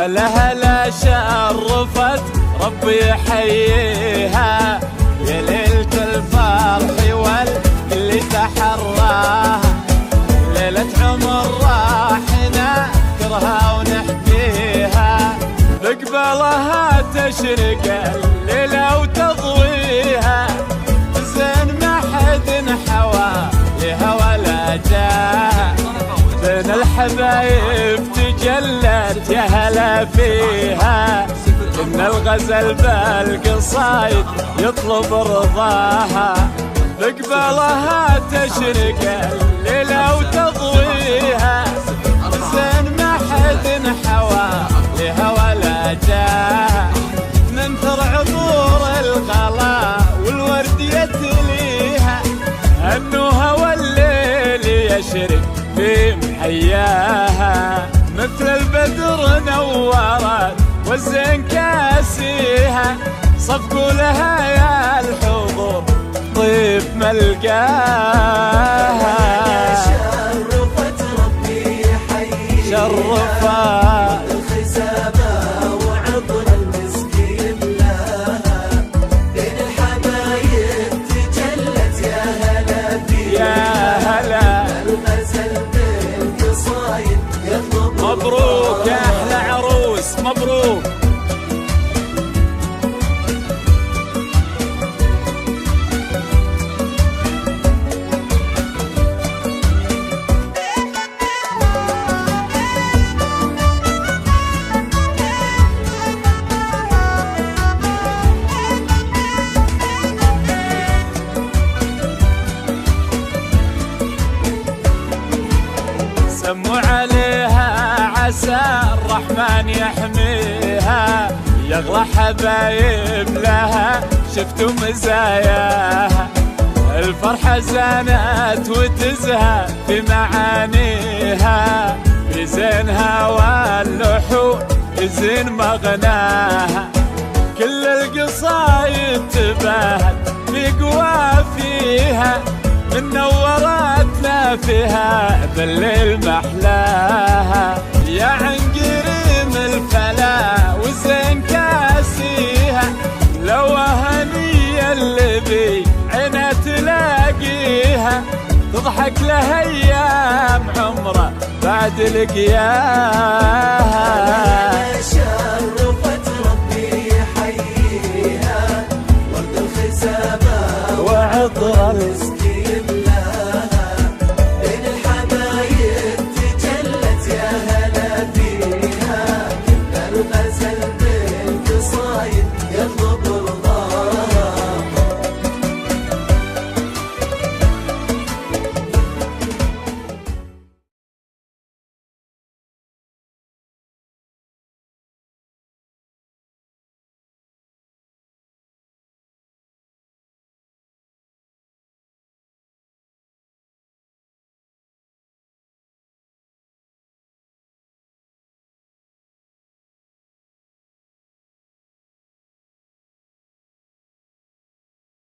هلا هلا شرفت ربي يحييها، يا ليلة الفرح واللي تحراها، ليلة عمر راح نذكرها ونحكيها، بقبلها تشرق الليلة وتضويها، زين ما حد حواليها ولا جاها، بين الحبايب تجلت يا هلا فيها، إن الغزل بالقصايد يطلب رضاها، بقبلها تشرق الليلة وتضويها، زين ما حد حواليها ولا جاها، ننثر عطور الغلا والورد يتليها، هنوها والليل يشرق في محياها، مثل البدر نورت والزين كاسيها، صفقوا لها يا الحضور طيب ملقاها، شرفت ربي يحييها، شرفت الخسابة وعطر المسك يملاها، بين الحبايب تجلت يا هلا فيها، يا هلا الغزل بالقصايد يطلب مبروك يا أحلى عروس مبروك. سموا عليها عسى الرحمن يحميها، يغلى حبايب لها شفتوا مزاياها، الفرحة زانت وتزهى في معانيها، في زينها واللحون يزين مغناها، كل القصايد تباهت بقوافيها، من نورتنا فيها بالليل محلاها، يا عنقريم الفلا وزين كاسيها، لو هنية اللي بي عينها تلاقيها، تضحك لها ايام عمره بعد لقياها، شرفت ربي يحييها، ورد الخسابة وعطر